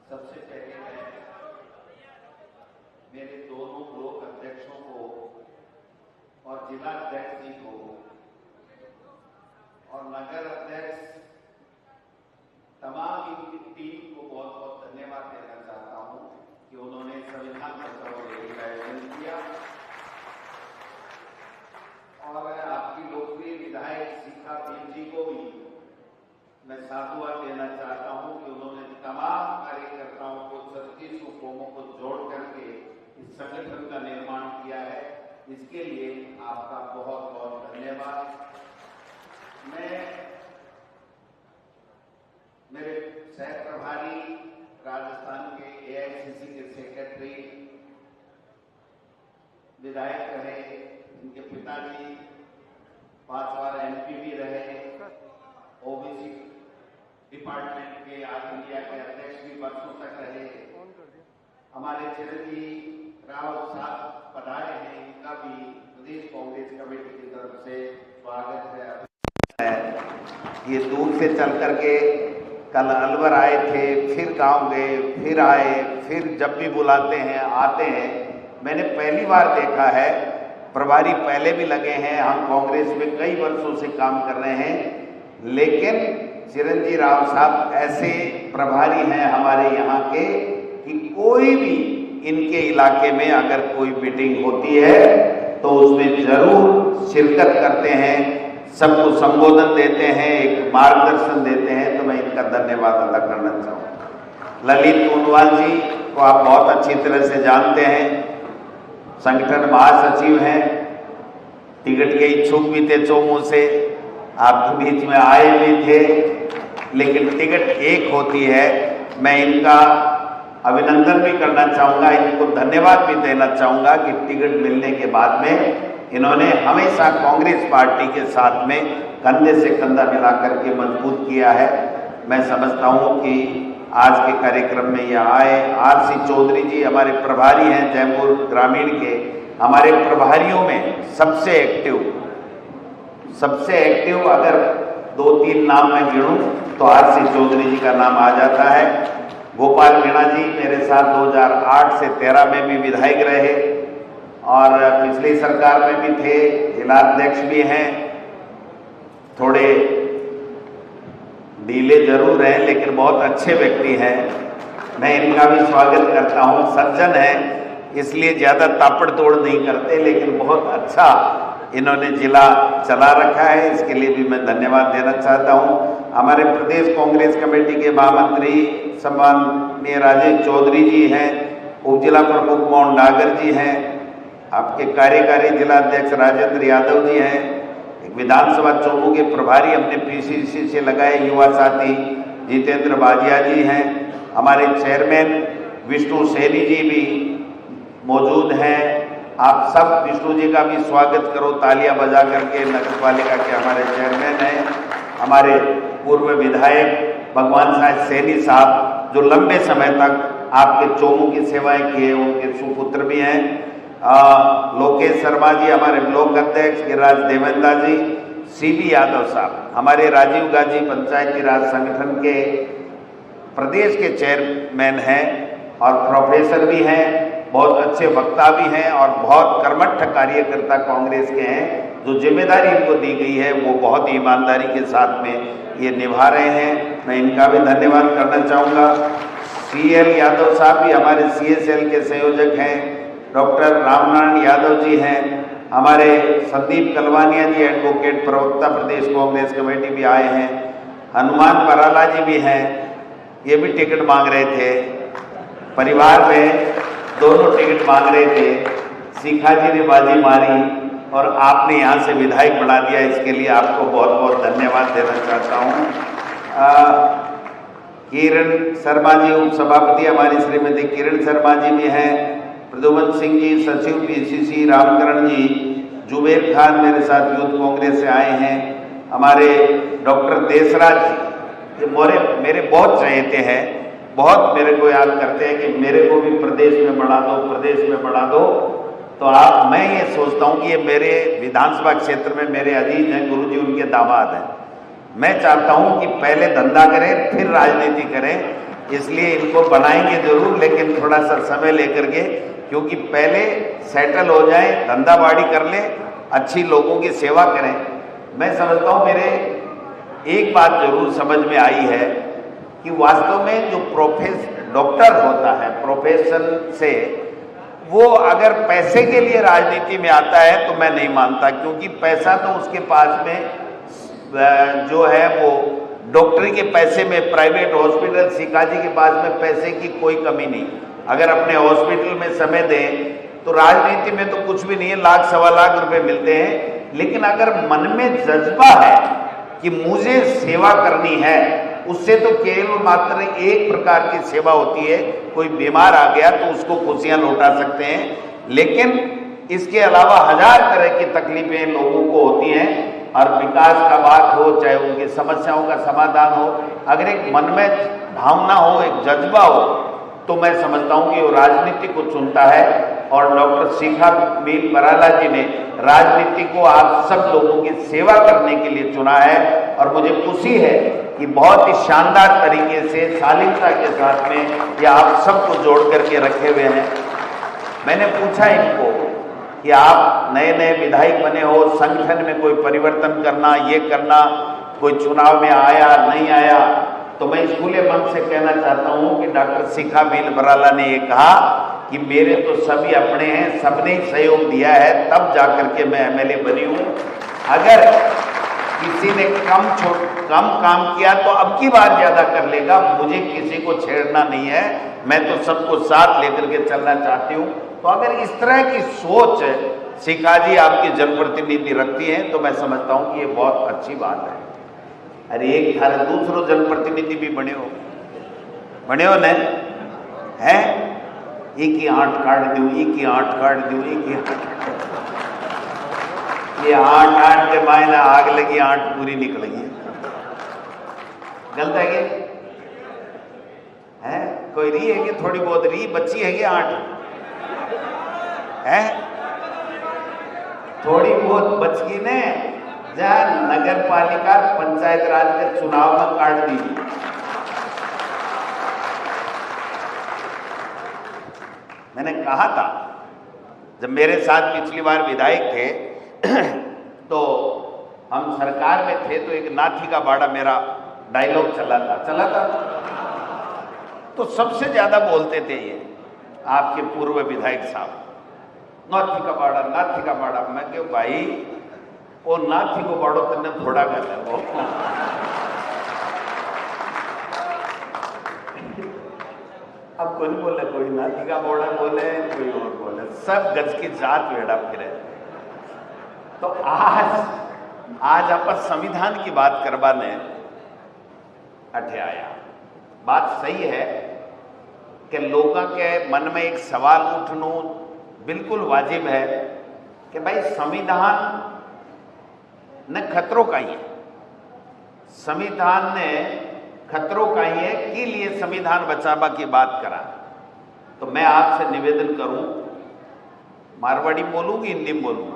सबसे पहले मैं मेरे दोनों ब्लॉक अध्यक्षों को और जिला अध्यक्ष जी को और नगर अध्यक्ष तमाम इनकी टीम को बहुत बहुत धन्यवाद देना चाहता हूं कि उन्होंने संविधान पत्रावली रैली का आयोजन किया और आपकी लोकप्रिय विधायक शिखा देव जी को भी मैं साधुवाद देना चाहता हूं कि उन्होंने तमाम कार्यकर्ताओं को 36 उपक्रमों को जोड़ करके इस संगठन का निर्माण किया है। इसके लिए आपका बहुत बहुत धन्यवाद। मैं मेरे सह प्रभारी राजस्थान के AICC के सेक्रेटरी विधायक रहे, इनके पिताजी 5 बार MP भी रहे, OBC डिपार्टमेंट के ऑल इंडिया के अध्यक्ष भी वर्षों तक रहे, हमारे चिरंजीव राव साहब पधारे हैं, इनका भी प्रदेश कांग्रेस कमेटी की तरफ से स्वागत है। ये दूर से चल करके कल अलवर आए थे, फिर गांव गए, फिर आए, फिर जब भी बुलाते हैं आते हैं। मैंने पहली बार देखा है, प्रभारी पहले भी लगे हैं, हम कांग्रेस में कई वर्षों से काम कर रहे हैं, लेकिन चिरंजीव राव साहब ऐसे प्रभारी हैं हमारे यहाँ के कि कोई भी इनके इलाके में अगर कोई मीटिंग होती है तो उसमें जरूर शिरकत करते हैं, सबको संबोधन देते हैं, एक मार्गदर्शन देते हैं। तो मैं इनका धन्यवाद अदा करना चाहूँगा। ललित ऊनवाल जी को आप बहुत अच्छी तरह से जानते हैं, संगठन महासचिव हैं, टिकट के इच्छुक भी थे चोमू से, आपके बीच में आए भी थे, लेकिन टिकट एक होती है। मैं इनका अभिनंदन भी करना चाहूँगा, इनको धन्यवाद भी देना चाहूँगा कि टिकट मिलने के बाद में इन्होंने हमेशा कांग्रेस पार्टी के साथ में कंधे से कंधा मिला करके मजबूत किया है। मैं समझता हूँ कि आज के कार्यक्रम में यह आए। RC चौधरी जी हमारे प्रभारी हैं जयपुर ग्रामीण के, हमारे प्रभारियों में सबसे एक्टिव अगर 2-3 नाम मैं गिनूं तो RC चौधरी जी का नाम आ जाता है। गोपाल मीणा जी मेरे साथ 2008 से 13 में भी विधायक रहे और पिछली सरकार में भी थे, जिलाध्यक्ष भी हैं। थोड़े ढीले जरूर हैं लेकिन बहुत अच्छे व्यक्ति हैं, मैं इनका भी स्वागत करता हूँ। सज्जन हैं इसलिए ज़्यादा तापड़ तोड़ नहीं करते, लेकिन बहुत अच्छा इन्होंने जिला चला रखा है, इसके लिए भी मैं धन्यवाद देना चाहता हूँ। हमारे प्रदेश कांग्रेस कमेटी के महामंत्री सम्माननीय राजेश चौधरी जी हैं, उप जिला प्रमुख मोहन डागर जी हैं, आपके कार्यकारी जिला अध्यक्ष राजेंद्र यादव जी हैं, एक विधानसभा चोमू के प्रभारी हमने PCC से लगाए युवा साथी जितेंद्र बाजिया जी हैं, हमारे चेयरमैन विष्णु सैनी जी भी मौजूद हैं। आप सब विष्णु जी का भी स्वागत करो तालियां बजा करके। नगर पालिका के हमारे चेयरमैन हैं, हमारे पूर्व विधायक भगवान साहब सैनी साहब जो लंबे समय तक आपके चोमू की सेवाएं किए, उनके सुपुत्र भी हैं। लोकेश शर्मा जी हमारे ब्लॉक अध्यक्ष, गिरिराज देवेंद्र जी, CB यादव साहब हमारे राजीव गांधी पंचायती राज संगठन के प्रदेश के चेयरमैन हैं और प्रोफेसर भी हैं, बहुत अच्छे वक्ता भी हैं और बहुत कर्मठ कार्यकर्ता कांग्रेस के हैं। जो जिम्मेदारी इनको दी गई है वो बहुत ईमानदारी के साथ में ये निभा रहे हैं, मैं इनका भी धन्यवाद करना चाहूँगा। CL यादव साहब भी हमारे CSL के संयोजक हैं, डॉक्टर रामनारायण यादव जी हैं, हमारे संदीप कलवानिया जी एडवोकेट प्रवक्ता प्रदेश कांग्रेस कमेटी भी आए हैं, हनुमान बराला जी भी हैं, ये भी टिकट मांग रहे थे, परिवार में दोनों टिकट मांग रहे थे, शिखा जी ने बाजी मारी और आपने यहाँ से विधायक बना दिया, इसके लिए आपको बहुत बहुत धन्यवाद देना चाहता हूँ। किरण शर्मा जी उप सभापति हमारी श्रीमती किरण शर्मा जी भी हैं, प्रद्युमन सिंह जी सचिव PCC, रामकरण जी, जुबेर खान मेरे साथ यूथ कांग्रेस से आए हैं, हमारे डॉक्टर देसराज जी ये मेरे बहुत चहेते हैं, बहुत मेरे को याद करते हैं कि मेरे को भी प्रदेश में बढ़ा दो। तो मैं ये सोचता हूँ कि ये मेरे विधानसभा क्षेत्र में मेरे अजीज हैं, गुरुजी उनके दामाद हैं। मैं चाहता हूँ कि पहले धंधा करें फिर राजनीति करें, इसलिए इनको बनाएंगे जरूर, लेकिन थोड़ा सा समय लेकर के, क्योंकि पहले सेटल हो जाए, धंधा बाड़ी कर ले, अच्छी लोगों की सेवा करें। मैं समझता हूँ मेरे एक बात जरूर समझ में आई है कि वास्तव में जो डॉक्टर होता है प्रोफेशन से, वो अगर पैसे के लिए राजनीति में आता है तो मैं नहीं मानता, क्योंकि पैसा तो उसके पास में जो है वो डॉक्टरी के पैसे में, प्राइवेट हॉस्पिटल सिकाजी के पास में पैसे की कोई कमी नहीं। अगर अपने हॉस्पिटल में समय दें तो राजनीति में तो कुछ भी नहीं है, लाख सवा लाख रुपए मिलते हैं। लेकिन अगर मन में जज्बा है कि मुझे सेवा करनी है, उससे तो केवल मात्र एक प्रकार की सेवा होती है। कोई बीमार आ गया तो उसको खुशियां लौटा सकते हैं, लेकिन इसके अलावा हजार तरह की तकलीफें लोगों को होती हैं। और विकास का बात हो, चाहे उनकी समस्याओं का समाधान हो, अगर एक मन में भावना हो, एक जज्बा हो, तो मैं समझता हूं कि वो राजनीति को चुनता है। और डॉक्टर शिखा मील बराला जी ने राजनीति को आप सब लोगों की सेवा करने के लिए चुना है। और मुझे खुशी है कि बहुत ही शानदार तरीके से, शालीनता के साथ में ये आप सबको जोड़ करके रखे हुए हैं। मैंने पूछा इनको कि आप नए नए विधायक बने हो, संगठन में कोई परिवर्तन करना, ये करना, कोई चुनाव में आया नहीं आया, तो मैं इस खुले मन से कहना चाहता हूं कि डॉक्टर शिखा मील बराला ने ये कहा कि मेरे तो सभी अपने हैं, सबने ही सहयोग दिया है, तब जाकर के मैं एमएलए बनी हूं। अगर किसी ने कम काम किया तो अब की बार ज्यादा कर लेगा, मुझे किसी को छेड़ना नहीं है, मैं तो सबको साथ लेकर के चलना चाहती हूँ। तो अगर इस तरह की सोच शिखा जी आपकी जनप्रतिनिधि रखती हैं तो मैं समझता हूँ कि ये बहुत अच्छी बात है। अरे एक थारे दूसरो जनप्रतिनिधि भी बने हो ने है, एक ही आंट काट दूं, एक ही आंट काट दूं, एक ही ये आंट के मायने आग लगी, आंट पूरी निकलेगी। गलत है कि है? कोई री है कि थोड़ी बहुत री बच्ची है कि आंट है, थोड़ी बहुत बच गई ने, जहां नगर पालिका पंचायत राज के चुनाव में काट दी। मैंने कहा था जब मेरे साथ पिछली बार विधायक थे तो हम सरकार में थे, तो एक नाथी का बाड़ा मेरा डायलॉग चला था। तो सबसे ज्यादा बोलते थे ये आपके पूर्व विधायक साहब, नाथी का बाड़ा। मैं क्यों भाई, वो नाथी को बाड़ो तुमने थोड़ा कर है वो अब कोई बोले, कोई नाथी का बाड़ा बोले, कोई और बोले, सब गज की जात वेड़ा फिरे। तो आज आप संविधान की बात करवाने अठे आया। बात सही है कि लोगों के मन में एक सवाल उठनो बिल्कुल वाजिब है कि भाई संविधान ने खतरों का ही है, संविधान ने खतरों का ही है के लिए संविधान बचावा की बात करा। तो मैं आपसे निवेदन करूं, मारवाड़ी बोलूं कि हिंदी में बोलूं?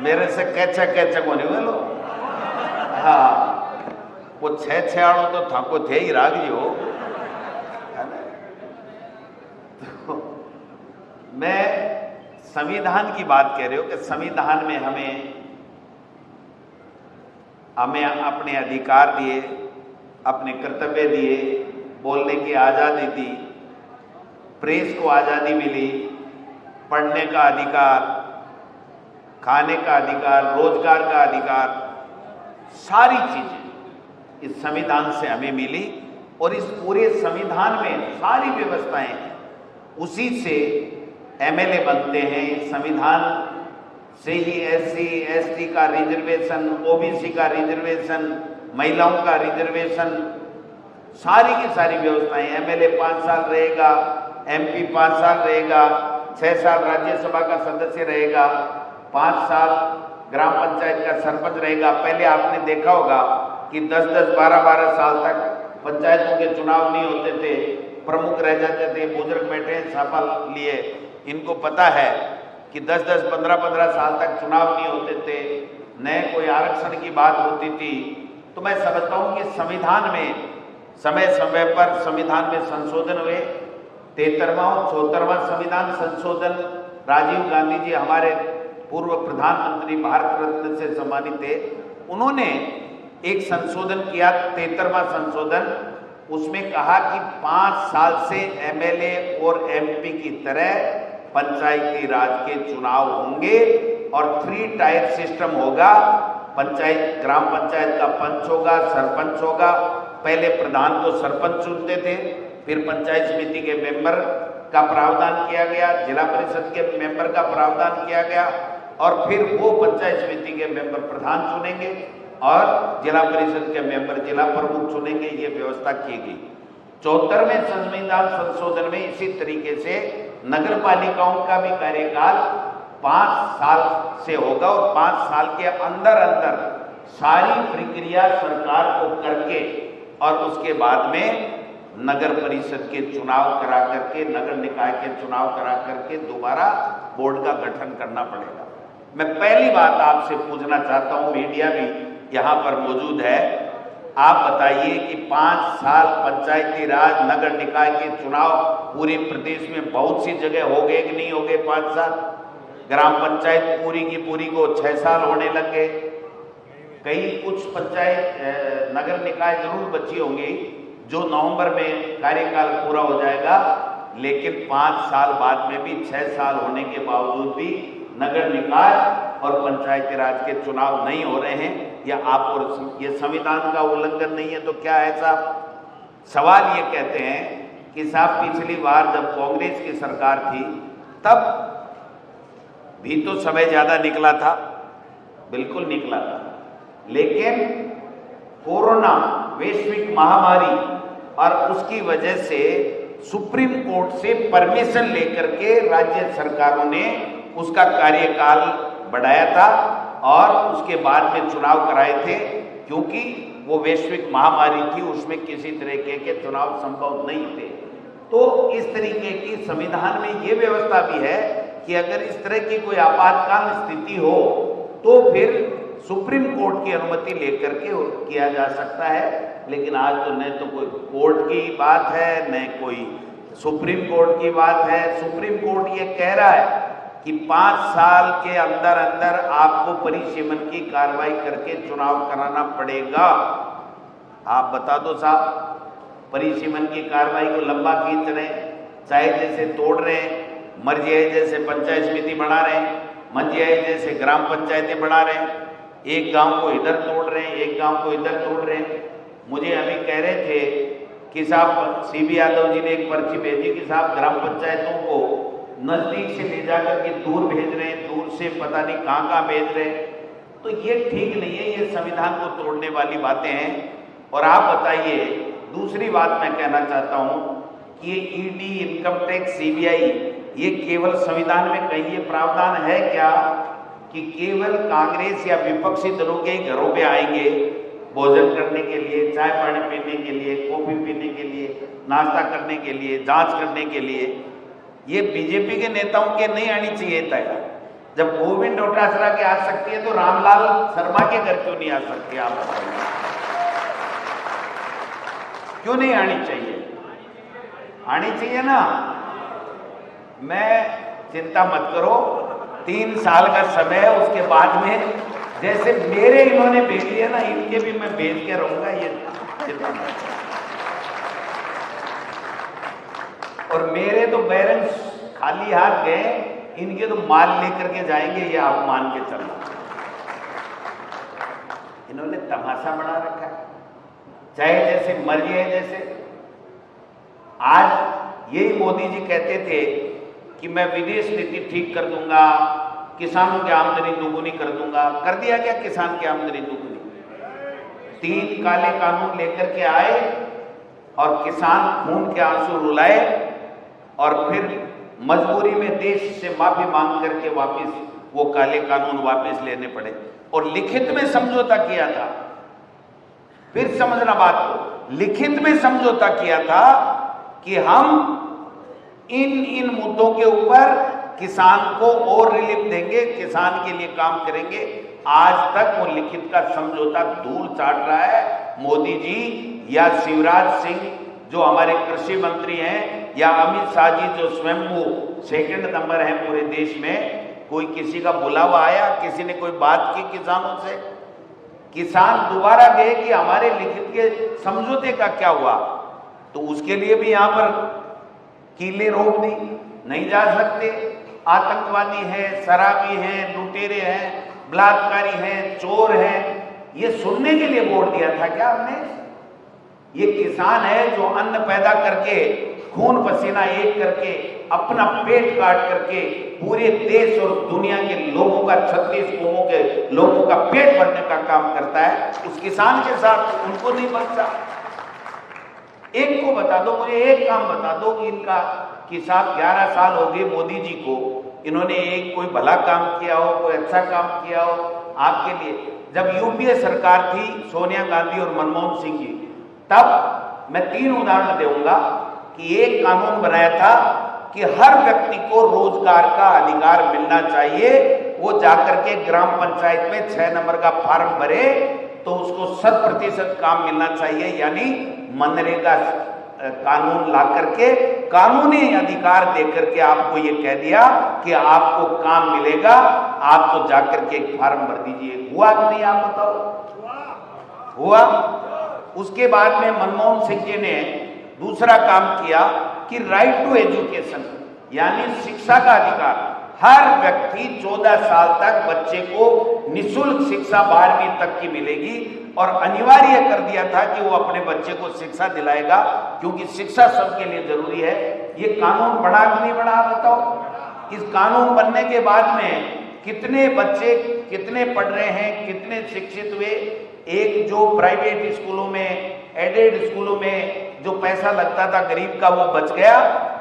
मेरे से कैचा को नहीं बोलो। हाँ, वो छे आड़ो तो थाको थे ही राग जी हो, है ना? तो मैं संविधान की बात कह रहे हो कि संविधान में हमें अपने अधिकार दिए, अपने कर्तव्य दिए, बोलने की आज़ादी दी, प्रेस को आज़ादी मिली, पढ़ने का अधिकार, खाने का अधिकार, रोजगार का अधिकार, सारी चीजें इस संविधान से हमें मिली। और इस पूरे संविधान में सारी व्यवस्थाएं उसी से एमएलए बनते हैं। इस संविधान से ही एससी एसटी का रिजर्वेशन, ओबीसी का रिजर्वेशन, महिलाओं का रिजर्वेशन, सारी की सारी व्यवस्थाएं। एमएलए 5 साल रहेगा, एमपी 5 साल रहेगा, 6 साल राज्यसभा का सदस्य रहेगा, 5 साल ग्राम पंचायत का सरपंच रहेगा। पहले आपने देखा होगा कि 10-10, 12-12 साल तक पंचायतों के चुनाव नहीं होते थे, प्रमुख रह जाते थे, बुजुर्ग बैठे हैं छापा लिए, इनको पता है कि 10-10, 15-15 साल तक चुनाव नहीं होते थे, नए कोई आरक्षण की बात होती थी। तो मैं समझता हूँ कि संविधान में समय समय पर संविधान में संशोधन हुए। 73वां और 74वां संविधान संशोधन राजीव गांधी जी हमारे पूर्व प्रधानमंत्री भारत रत्न से सम्मानित थे, उन्होंने एक संशोधन किया 73वां संशोधन। उसमें कहा कि 5 साल से एमएलए और एमपी की तरह पंचायती राज के चुनाव होंगे और 3 टायर सिस्टम होगा। पंचायत, ग्राम पंचायत का पंच होगा, सरपंच होगा। पहले प्रधान को सरपंच चुनते थे, फिर पंचायत समिति के मेंबर का प्रावधान किया गया, जिला परिषद के मेंबर का प्रावधान किया गया और फिर वो पंचायत समिति के मेंबर प्रधान चुनेंगे और जिला परिषद के मेंबर जिला प्रमुख चुनेंगे। ये व्यवस्था की गई। 74वें संविधान संशोधन में इसी तरीके से नगर पालिकाओं का भी कार्यकाल 5 साल से होगा और 5 साल के अंदर अंदर सारी प्रक्रिया सरकार को करके और उसके बाद में नगर परिषद के चुनाव करा करके, नगर निकाय के चुनाव करा करके दोबारा बोर्ड का गठन करना पड़ेगा। मैं पहली बात आपसे पूछना चाहता हूं, मीडिया भी यहाँ पर मौजूद है, आप बताइए कि 5 साल पंचायती राज नगर निकाय के चुनाव पूरे प्रदेश में बहुत सी जगह हो गए कि नहीं हो गए? 5 साल। ग्राम पंचायत पूरी की पूरी को 6 साल होने लग गए। कई कुछ पंचायत नगर निकाय जरूर बची होंगी जो नवंबर में कार्यकाल पूरा हो जाएगा, लेकिन 5 साल बाद में भी 6 साल होने के बावजूद भी नगर निकाय और पंचायती राज के चुनाव नहीं हो रहे हैं। या आपको ये संविधान का उल्लंघन नहीं है तो क्या है साहब? सवाल ये कहते हैं कि साहब पिछली बार जब कांग्रेस की सरकार थी तब भी तो समय ज्यादा निकला था, बिल्कुल निकला था, लेकिन कोरोना वैश्विक महामारी और उसकी वजह से सुप्रीम कोर्ट से परमिशन लेकर के राज्य सरकारों ने उसका कार्यकाल बढ़ाया था और उसके बाद में चुनाव कराए थे, क्योंकि वो वैश्विक महामारी थी, उसमें किसी तरीके के चुनाव संभव नहीं थे। तो इस तरीके की संविधान में ये व्यवस्था भी है कि अगर इस तरह की कोई आपातकाल स्थिति हो तो फिर सुप्रीम कोर्ट की अनुमति लेकर के किया जा सकता है। लेकिन आज तो न तो कोई कोर्ट की बात है न कोई सुप्रीम कोर्ट की बात है। सुप्रीम कोर्ट ये कह रहा है कि 5 साल के अंदर अंदर आपको परिसीमन की कार्रवाई करके चुनाव कराना पड़ेगा। आप बता दो साहब, परिसीमन की कार्रवाई को लंबा खींच रहे, चाहे जैसे तोड़ रहे, मर्जी है जैसे पंचायत समिति बना रहे, मर्जी है जैसे ग्राम पंचायतें बना रहे, एक गांव को इधर तोड़ रहे हैं, एक गांव को इधर तोड़ रहे हैं। मुझे अभी कह रहे थे कि साहब सीबी यादव जी ने एक पर्ची भेजी कि साहब ग्राम पंचायतों को नजदीक से ले जाकर के दूर भेज रहे हैं, दूर से पता नहीं कहाँ भेज रहे हैं। तो ये ठीक नहीं है, ये संविधान को तोड़ने वाली बातें हैं। और आप बताइए, दूसरी बात मैं कहना चाहता हूँ कि ये ईडी, इनकम टैक्स, सीबीआई, ये केवल संविधान में कहीं ये प्रावधान है क्या कि केवल कांग्रेस या विपक्षी दलों के घरों पे आएंगे भोजन करने के लिए, चाय पानी पीने के लिए, कॉफी पीने के लिए, नाश्ता करने के लिए, जांच करने के लिए? ये बीजेपी के नेताओं के नहीं आनी चाहिए था। जब गोविंद डोटासरा के आ सकती है तो रामलाल शर्मा के घर क्यों नहीं आ सकती? आप बताइए, क्यों नहीं आनी चाहिए? आनी चाहिए ना। मैं चिंता मत करो, 3 साल का समय है, उसके बाद में जैसे मेरे इन्होंने भेज दिया ना, इनके भी मैं भेज के रहूंगा, ये चिंता मत। और मेरे तो बैरंस खाली हाथ गए, इनके तो माल लेकर के जाएंगे, ये आप मान के चलना। इन्होंने तमाशा बना रखा है, चाहे जैसे मर्जी है जैसे। आज यही मोदी जी कहते थे कि मैं विदेश नीति ठीक कर दूंगा, किसानों की आमदनी दोगुनी कर दूंगा। कर दिया क्या किसान की आमदनी दोगुनी? 3 काले कानून लेकर के आए और किसान खून के आंसू रुलाए और फिर मजबूरी में देश से माफी मांग करके वापस वो काले कानून वापस लेने पड़े और लिखित में समझौता किया था। फिर समझना बात को, लिखित में समझौता किया था कि हम इन मुद्दों के ऊपर किसान को और रिलीफ देंगे, किसान के लिए काम करेंगे। आज तक वो लिखित का समझौता धूल चाट रहा है, मोदी जी या शिवराज सिंह जो हमारे कृषि मंत्री हैं या अमित शाह जी जो स्वयं वो सेकंड नंबर है पूरे देश में, कोई किसी का बुलावा आया, किसी ने कोई बात की किसानों से? किसान दोबारा गए कि हमारे लिखित के समझौते का क्या हुआ, तो उसके लिए भी यहां पर कीले रोक दी, नहीं जा सकते। आतंकवादी हैं, शराबी हैं, लुटेरे हैं, बलात्कारी हैं, चोर हैं, ये सुनने के लिए वोट दिया था क्या हमने? ये किसान है जो अन्न पैदा करके खून पसीना एक करके अपना पेट काट करके पूरे देश और दुनिया के लोगों का 36 कौमों के लोगों का पेट भरने का काम करता है। उस किसान के साथ उनको नहीं बचा। एक को बता दो, मुझे एक काम बता दो कि इनका कि साहब 11 साल हो गए मोदी जी को, इन्होंने एक कोई भला काम किया हो, कोई अच्छा काम किया हो आपके लिए? जब यूपीए सरकार थी सोनिया गांधी और मनमोहन सिंह जी, तब मैं 3 उदाहरण दूंगा कि एक कानून बनाया था कि हर व्यक्ति को रोजगार का अधिकार मिलना चाहिए। वो जाकर के ग्राम पंचायत में 6 नंबर का फॉर्म भरे तो उसको 100% काम मिलना चाहिए, यानी मनरेगा कानून ला करके कानूनी अधिकार देकर के आपको ये कह दिया कि आपको काम मिलेगा, आप तो जाकर के एक फॉर्म भर दीजिए। हुआ कि नहीं, आप बताओ? हुआ। उसके बाद में मनमोहन सिंह जी ने दूसरा काम किया कि राइट टू एजुकेशन, यानी शिक्षा का अधिकार। हर व्यक्ति 14 साल तक बच्चे को निःशुल्क शिक्षा 12वीं तक की मिलेगी और अनिवार्य कर दिया था कि वो अपने बच्चे को शिक्षा दिलाएगा, क्योंकि शिक्षा सबके लिए जरूरी है। ये कानून बना कि नहीं बना, बताओ? इस कानून बनने के बाद में कितने बच्चे कितने पढ़ रहे हैं, कितने शिक्षित हुए? एक जो प्राइवेट स्कूलों में, एडेड स्कूलों में जो पैसा लगता था गरीब का, वो बच गया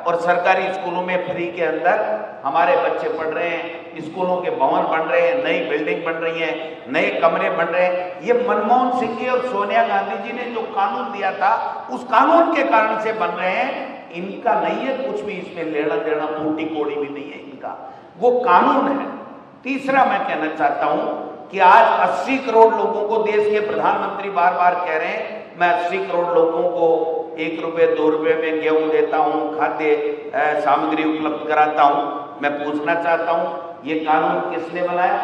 और सरकारी स्कूलों में फ्री के अंदर हमारे बच्चे पढ़ रहे हैं। स्कूलों के भवन बन रहे हैं, नई बिल्डिंग बन रही है, नए कमरे बन रहे हैं। ये मनमोहन सिंह जी और सोनिया गांधी जी ने जो कानून दिया था, उस कानून के कारण से बन रहे हैं। इनका नहीं है कुछ भी इसमें लेना देना, फूटी कोड़ी भी नहीं है इनका, वो कानून है। तीसरा मैं कहना चाहता हूं कि आज 80 करोड़ लोगों को देश के प्रधानमंत्री बार बार कह रहे हैं मैं 80 करोड़ लोगों को 1 रुपए 2 रुपए में गेहूं देता हूं, खाद्य सामग्री उपलब्ध कराता हूं। मैं पूछना चाहता हूं, ये कानून किसने बनाया?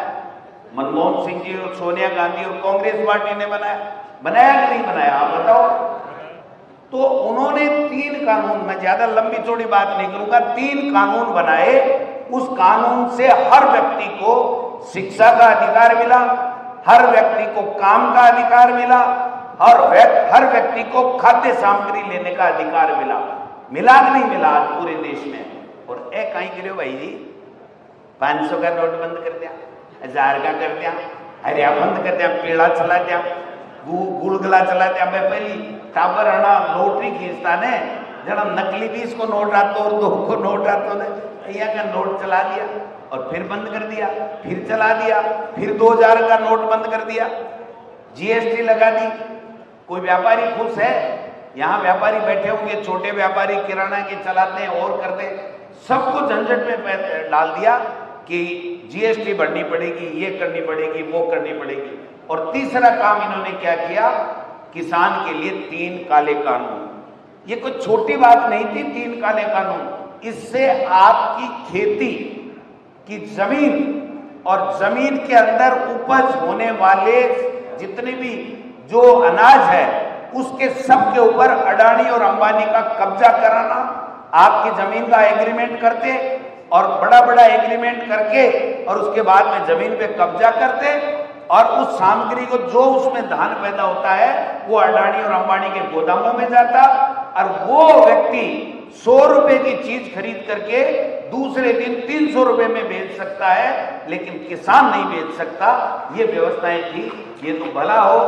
मनमोहन सिंह जी और सोनिया गांधी और कांग्रेस पार्टी ने बनाया कि नहीं बनाया, आप बताओ? तो उन्होंने 3 कानून, मैं ज्यादा लंबी चौड़ी बात नहीं करूंगा, 3 कानून बनाए। उस कानून से हर व्यक्ति को शिक्षा का अधिकार मिला, हर व्यक्ति को काम का अधिकार मिला, और हर व्यक्ति को खाद्य सामग्री लेने का अधिकार मिला। मिला कि नहीं मिला आज पूरे देश में? और ए कहीं गिरे भाई जी, 500 का नोट बंद कर दिया, 1000 का कर दिया, हरिया बंद कर दिया, पेड़ा चला दिया, गुलगुला चला दिया। मैं पहली टाबर अणा लॉटरी खींचता ने जरा नकली 20 को नोट आते और 2 को नोट आते ने, यहाँ का नोट चला दिया और फिर बंद कर दिया, फिर चला दिया, फिर 2000 का नोट बंद कर दिया, जीएसटी लगा दी। कोई व्यापारी खुश है? यहाँ व्यापारी बैठे होंगे, छोटे व्यापारी किराना के चलाते हैं और करते हैं, सबको झंझट में डाल दिया कि जीएसटी भरनी पड़ेगी, ये करनी पड़ेगी, वो करनी पड़ेगी। और तीसरा काम इन्होंने क्या किया? किसान के लिए 3 काले कानून। ये कोई छोटी बात नहीं थी, 3 काले कानून। इससे आपकी खेती की जमीन और जमीन के अंदर उपज होने वाले जितने भी जो अनाज है उसके सब के ऊपर अडानी और अंबानी का कब्जा कराना। आपकी जमीन का एग्रीमेंट करते और बड़ा बड़ा एग्रीमेंट करके और उसके बाद में जमीन पे कब्जा करते और उस सामग्री को, जो उसमें धान पैदा होता है, वो अडानी और अंबानी के गोदामों में जाता और वो व्यक्ति 100 रुपए की चीज खरीद करके दूसरे दिन 300 रुपए में बेच सकता है, लेकिन किसान नहीं बेच सकता। ये व्यवस्थाएं थी। ये तो भला हो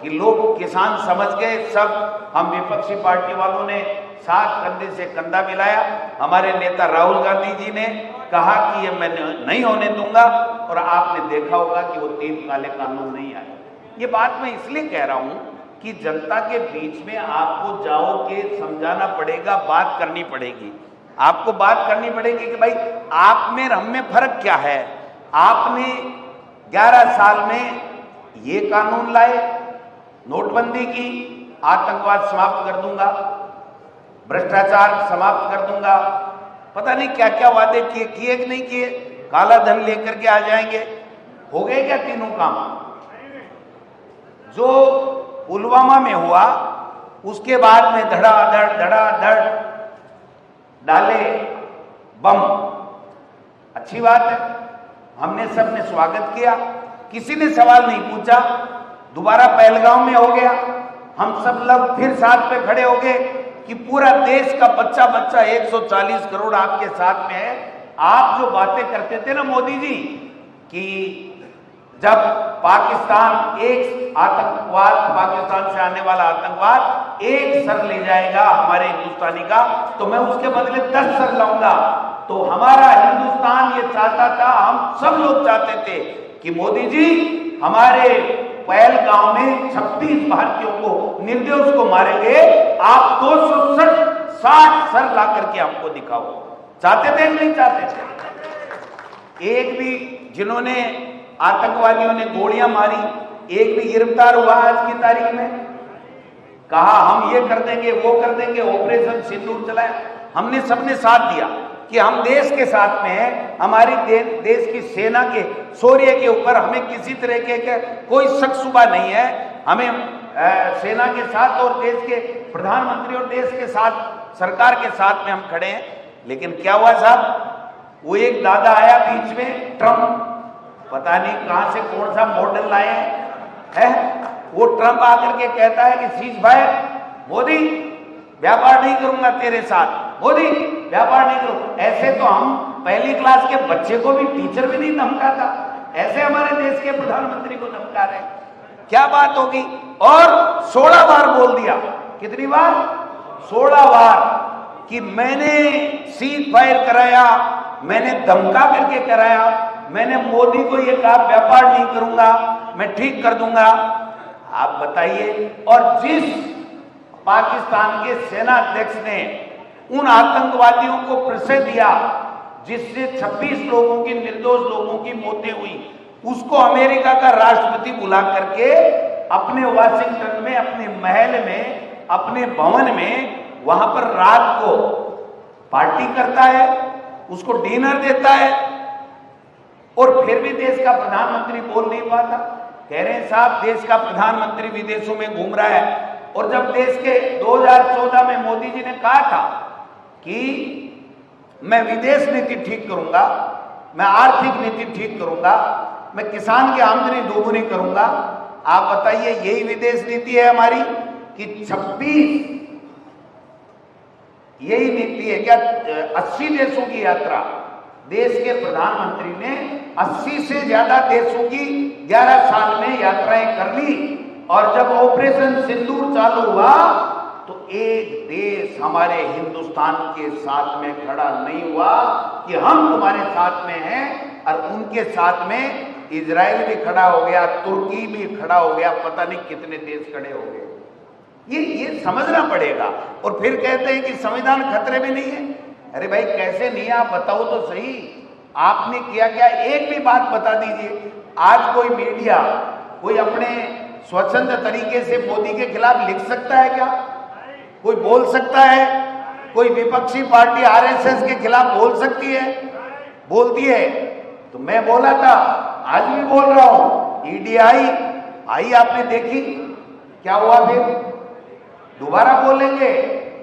कि लोग किसान समझ गए। सब हम विपक्षी पार्टी वालों ने साथ कंधे से कंधा मिलाया। हमारे नेता राहुल गांधी जी ने कहा कि ये मैं नहीं होने दूंगा, और आपने देखा होगा कि वो 3 काले कानून नहीं आए। ये बात मैं इसलिए कह रहा हूं कि जनता के बीच में आपको जाओ के समझाना पड़ेगा, बात करनी पड़ेगी। आपको बात करनी पड़ेगी कि भाई आप में हम में फर्क क्या है। आपने 11 साल में ये कानून लाए, नोटबंदी की, आतंकवाद समाप्त कर दूंगा, भ्रष्टाचार समाप्त कर दूंगा, पता नहीं क्या क्या वादे किए, किए कि नहीं किए, काला धन लेकर के आ जाएंगे। हो गए क्या तीनों काम? जो पुलवामा में हुआ उसके बाद में धड़ाधड़ डाले बम, अच्छी बात है, हमने सबने स्वागत किया, किसी ने सवाल नहीं पूछा। दोबारा पहलगांव में हो गया, हम सब लोग फिर साथ पे खड़े हो गए कि पूरा देश का बच्चा 140 करोड़ आपके साथ में है। आप जो बातें करते थे ना मोदी जी कि जब पाकिस्तान एक आतंकवाद, पाकिस्तान से आने वाला आतंकवाद एक सर ले जाएगा हमारे हिंदुस्तानी का, तो मैं उसके बदले 10 सर लाऊंगा। तो हमारा हिंदुस्तान ये चाहता था, हम सब लोग चाहते थे कि मोदी जी हमारे पहलगांव में 26 भारतीयों को, निर्दोष को मारेंगे, आप 260 सर ला करके हमको दिखाओ। चाहते थे नहीं चाहते थे? एक भी जिन्होंने आतंकवादियों ने गोलियां मारी, एक भी गिरफ्तार हुआ आज की तारीख में? कहा हम ये कर देंगे, वो कर देंगे, ऑपरेशन सिंदूर चलाया, हमने सबने साथ दिया कि हम देश के साथ में हैं, हमारी देश की सेना के शौर्य के ऊपर हमें किसी तरह के कोई शक शुबा नहीं है। हमें सेना के साथ और देश के प्रधानमंत्री और देश के साथ, सरकार के साथ में हम खड़े हैं। लेकिन क्या हुआ साहब, वो एक दादा आया बीच में, ट्रंप, पता नहीं कहां से कौन सा मॉडल लाए हैं, वो ट्रंप आकर के कहता है कि सीज फायर, मोदी व्यापार नहीं करूंगा तेरे साथ, मोदी व्यापार नहीं करूं। ऐसे तो हम पहली क्लास के बच्चे को भी, टीचर भी नहीं धमकाता, ऐसे हमारे देश के प्रधानमंत्री को धमका रहे। क्या बात होगी? और 16 बार बोल दिया, कितनी बार? 16 बार कि मैंने सीज फायर कराया, मैंने धमका करके कराया, मैंने मोदी को यह कहा व्यापार नहीं करूंगा, मैं ठीक कर दूंगा। आप बताइए। और जिस पाकिस्तान के सेना अध्यक्ष ने उन आतंकवादियों को परिचय दिया जिससे 26 लोगों की, निर्दोष लोगों की मौतें हुई, उसको अमेरिका का राष्ट्रपति बुला करके अपने वाशिंगटन में, अपने महल में, अपने भवन में, वहां पर रात को पार्टी करता है, उसको डिनर देता है, और फिर भी देश का प्रधानमंत्री बोल नहीं पाता। कह रहे हैं साहब देश का प्रधानमंत्री विदेशों में घूम रहा है। और जब देश के 2014 में मोदी जी ने कहा था कि मैं विदेश नीति ठीक करूंगा, मैं आर्थिक नीति ठीक करूंगा, मैं किसान की आमदनी दोगुनी करूंगा, आप बताइए यही विदेश नीति है हमारी कि 26, यही नीति है क्या? 80 देशों की यात्रा, देश के प्रधानमंत्री ने 80 से ज्यादा देशों की 11 साल में यात्राएं कर ली। और जब ऑपरेशन सिंदूर चालू हुआ तो एक देश हमारे हिंदुस्तान के साथ में खड़ा नहीं हुआ कि हम तुम्हारे साथ में हैं, और उनके साथ में इजराइल भी खड़ा हो गया, तुर्की भी खड़ा हो गया, पता नहीं कितने देश खड़े हो गए। ये समझना पड़ेगा। और फिर कहते हैं कि संविधान खतरे में नहीं है। अरे भाई कैसे नहीं, आप बताओ तो सही, आपने किया क्या? एक भी बात बता दीजिए। आज कोई मीडिया, कोई अपने स्वच्छंद तरीके से मोदी के खिलाफ लिख सकता है क्या? कोई बोल सकता है? कोई विपक्षी पार्टी आरएसएस के खिलाफ बोल सकती है? बोलती है। तो मैं बोला था, आज भी बोल रहा हूं, ईडी आई, आपने देखी क्या हुआ? फिर दोबारा बोलेंगे,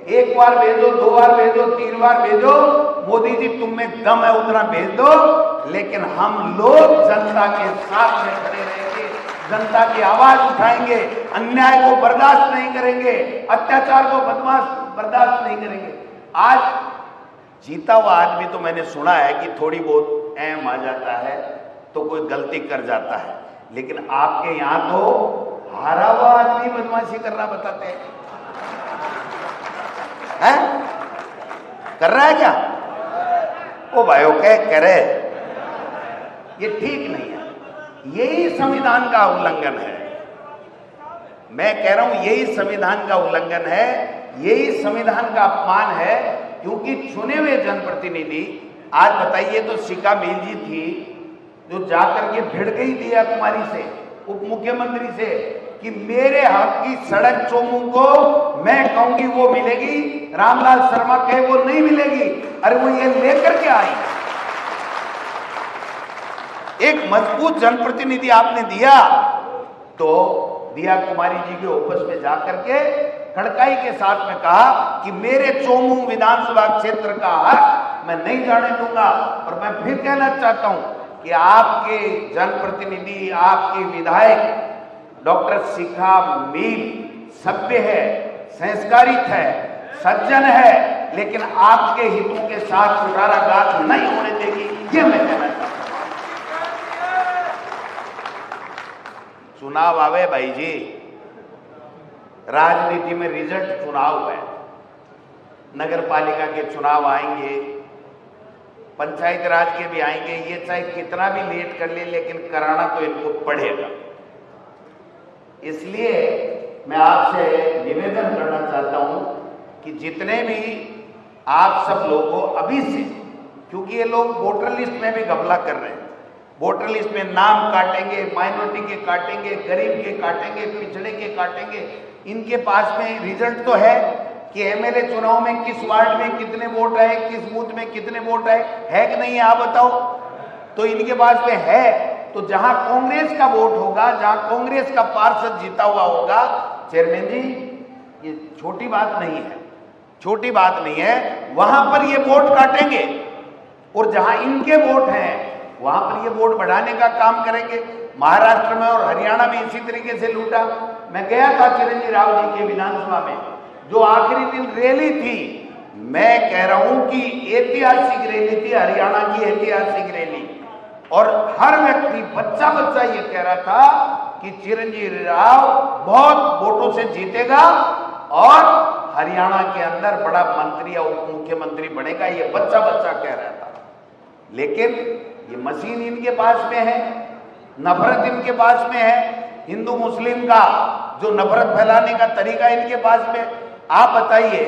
एक बार भेजो, 2 बार भेजो, 3 बार भेजो, मोदी जी तुम में दम है उतना भेज दो, लेकिन हम लोग जनता के साथ में खड़े रहेंगे, जनता की आवाज उठाएंगे, अन्याय को बर्दाश्त नहीं करेंगे, अत्याचार को बर्दाश्त नहीं करेंगे। आज जीता हुआ आदमी तो मैंने सुना है कि थोड़ी बहुत अहम आ जाता है तो कोई गलती कर जाता है, लेकिन आपके यहां तो हारा हुआ आदमी बदमाशी करना बताते हैं। कर रहा है क्या? ओ भाइयों कह रहे, ये ठीक नहीं है। यही संविधान का उल्लंघन है। मैं कह रहा हूं यही संविधान का उल्लंघन है, यही संविधान का अपमान है, क्योंकि चुने हुए जनप्रतिनिधि, आज बताइए तो शिखा मिल जी थी जो जाकर के भिड़ गई दिया कुमारी से, उप मुख्यमंत्री से, कि मेरे हक की सड़क चोमू को मैं कहूंगी वो मिलेगी, रामलाल शर्मा कहे वो नहीं मिलेगी। अरे वो ये लेकर के आई, एक मजबूत जनप्रतिनिधि आपने दिया, तो दिया कुमारी जी के ऑफिस में जाकर के कड़काई के साथ में कहा कि मेरे चोमू विधानसभा क्षेत्र का हक मैं नहीं जाने दूंगा। और मैं फिर कहना चाहता हूं कि आपके जनप्रतिनिधि, आपके विधायक डॉक्टर शिखा मील सभ्य है, संस्कारित है, सज्जन है, लेकिन आपके हितों के साथ कुठाराघात नहीं होने देगी, ये मैं कहना चाहता हूं। चुनाव आवे भाई जी, राजनीति में रिजल्ट चुनाव है, नगर पालिका के चुनाव आएंगे, पंचायत राज के भी आएंगे, ये चाहे कितना भी लेट कर ले लेकिन कराना तो इनको पड़ेगा। इसलिए मैं आपसे निवेदन करना चाहता हूं कि जितने भी आप सब लोग हो अभी से, क्योंकि ये लोग वोटर लिस्ट में भी घपला कर रहे हैं, वोटर लिस्ट में नाम काटेंगे, माइनॉरिटी के काटेंगे, गरीब के काटेंगे, पिछड़े के काटेंगे। इनके पास में रिजल्ट तो है कि एमएलए चुनाव में किस वार्ड में कितने वोट आए, किस बूथ में कितने वोट आए, है कि नहीं है आप बताओ? तो इनके पास में है। तो जहां कांग्रेस का वोट होगा, जहां कांग्रेस का पार्षद जीता हुआ होगा, चेयरमैन जी ये छोटी बात नहीं है, छोटी बात नहीं है, वहां पर ये वोट काटेंगे और जहां इनके वोट हैं वहां पर ये वोट बढ़ाने का काम करेंगे। महाराष्ट्र में और हरियाणा में इसी तरीके से लूटा। मैं गया था चिरंजीव राव जी के विधानसभा में, जो आखिरी दिन रैली थी, मैं कह रहा हूं कि ऐतिहासिक रैली थी, हरियाणा की ऐतिहासिक रैली, और हर व्यक्ति बच्चा बच्चा ये कह रहा था कि चिरंजीव राव बहुत वोटों से जीतेगा और हरियाणा के अंदर बड़ा मंत्री या उप मुख्यमंत्री बनेगा, ये बच्चा बच्चा कह रहा था। लेकिन ये मशीन इनके पास में है, नफरत इनके पास में है, हिंदू मुस्लिम का जो नफरत फैलाने का तरीका इनके पास में। आप बताइए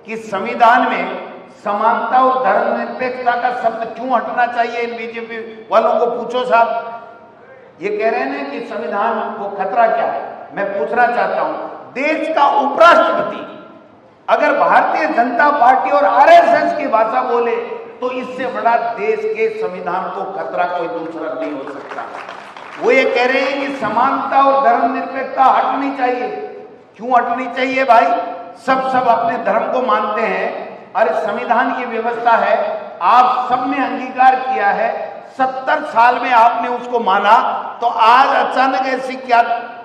कि संविधान में समानता और धर्मनिरपेक्षता का शब्द क्यों हटना चाहिए? इन बीजेपी वालों को पूछो साहब। ये कह रहे हैं ना कि संविधान को खतरा क्या है। मैं पूछना चाहता हूं, देश का उपराष्ट्रपति अगर भारतीय जनता पार्टी और आरएसएस की भाषा बोले तो इससे बड़ा देश के संविधान को खतरा कोई दूसरा नहीं हो सकता। वो ये कह रहे हैं कि समानता और धर्मनिरपेक्षता हटनी चाहिए। क्यों हटनी चाहिए भाई? सब अपने धर्म को मानते हैं। अरे संविधान की व्यवस्था है, आप सब ने अंगीकार किया है, 70 साल में आपने उसको माना, तो आज अचानक ऐसी क्या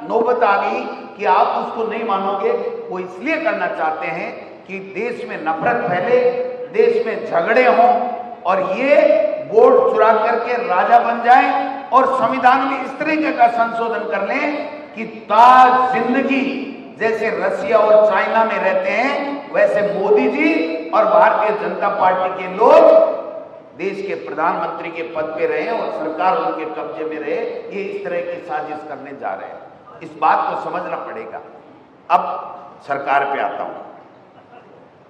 नौबत आ गई कि आप उसको नहीं मानोगे? वो इसलिए करना चाहते हैं कि देश में नफरत फैले, देश में झगड़े हों और ये वोट चुरा करके राजा बन जाए और संविधान में इस तरीके का संशोधन कर लें कि ताज जिंदगी जैसे रसिया और चाइना में रहते हैं वैसे मोदी जी और भारतीय जनता पार्टी के लोग देश के प्रधानमंत्री के पद पे रहे और सरकार उनके कब्जे में रहे। ये इस तरह की साजिश करने जा रहे हैं, इस बात को समझना पड़ेगा। अब सरकार पे आता हूं।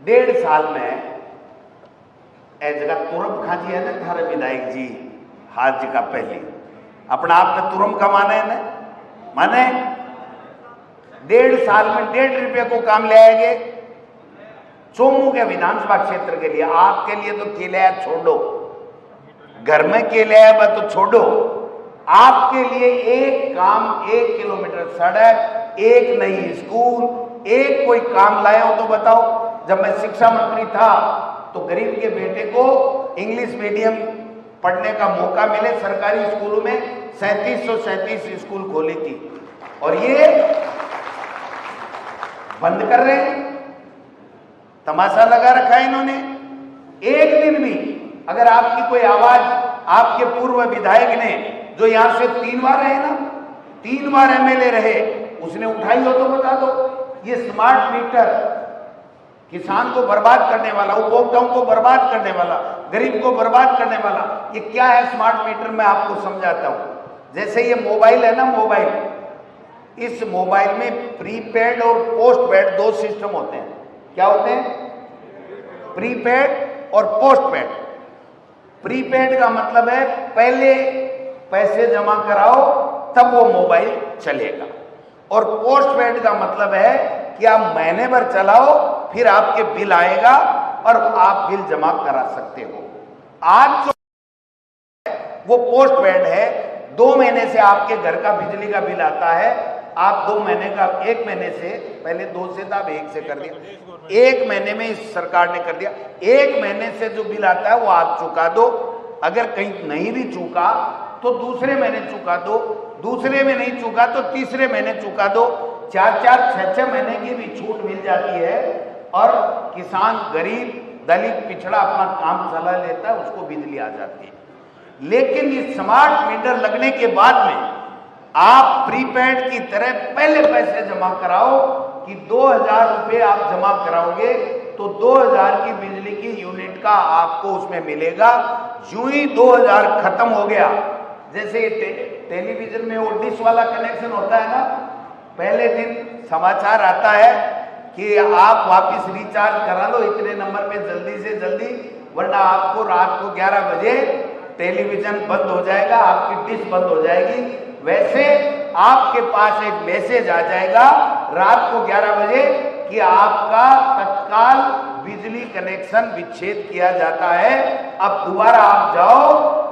1.5 साल में ए जगह तुरम खाजी है ना, थारे विधायक जी हाथ जी का पहले अपना आपने तुरम का माने है ना, माने 1.5 साल में 1.5 रुपये को काम ले आएंगे चोमू के विधानसभा क्षेत्र के लिए। आपके लिए तो किले छोड़ो, घर में किले तो छोड़ो, आपके लिए एक काम, 1 किलोमीटर सड़क, एक नई स्कूल, एक कोई काम लाए हो तो बताओ। जब मैं शिक्षा मंत्री था तो गरीब के बेटे को इंग्लिश मीडियम पढ़ने का मौका मिले, सरकारी स्कूलों में 3737 स्कूल खोली थी और ये बंद कर रहे हैं। तमाशा लगा रखा है इन्होंने। एक दिन भी अगर आपकी कोई आवाज आपके पूर्व विधायक ने, जो यहां से 3 बार रहे ना, 3 बार एमएलए रहे, उसने उठाई हो तो बता दो। ये स्मार्ट मीटर किसान को बर्बाद करने वाला, उपभोक्ताओं को बर्बाद करने वाला, गरीब को बर्बाद करने वाला, ये क्या है स्मार्ट मीटर? मैं आपको समझाता हूं। जैसे ये मोबाइल है ना, मोबाइल, इस मोबाइल में प्रीपेड और पोस्टपेड 2 सिस्टम होते हैं। क्या होते हैं? प्रीपेड और पोस्टपेड। प्रीपेड का मतलब है पहले पैसे जमा कराओ तब वो मोबाइल चलेगा, और पोस्ट पेड का मतलब है कि आप महीने भर चलाओ, फिर आपके बिल आएगा और आप बिल जमा करा सकते हो। आज जो वो पोस्ट पेड है, 2 महीने से आपके घर का बिजली का बिल आता है, आप 2 महीने का, 1 महीने से, पहले 2 से था, अब 1 से कर दिया, 1 महीने में इस सरकार ने कर दिया। 1 महीने से जो बिल आता है वो आप चुका दो, अगर कहीं नहीं भी चुका तो दूसरे महीने चुका दो, दूसरे में नहीं चुका तो तीसरे महीने चुका दो। 4-4, 6-6 महीने की भी छूट मिल जाती है और किसान, गरीब, दलित, पिछड़ा अपना काम चला लेता है, उसको बिजली आ जाती है। लेकिन इस स्मार्ट मीटर लगने के बाद में आप प्रीपेड की तरह पहले पैसे जमा कराओ कि 2000 रुपये आप जमा कराओगे तो 2000 की बिजली की यूनिट का आपको उसमें मिलेगा। यूं ही 2000 खत्म हो गया, जैसे टेलीविजन में वो डिश वाला कनेक्शन होता है ना, पहले दिन समाचार आता है कि आप वापस रिचार्ज करा लो इतने नंबर पे जल्दी से जल्दी, वरना आपको रात को 11 बजे टेलीविजन बंद हो जाएगा, आपकी डिश बंद हो जाएगी। वैसे आपके पास एक मैसेज आ जाएगा रात को 11 बजे कि आपका तत्काल बिजली कनेक्शन विच्छेद किया जाता है, अब दोबारा आप जाओ,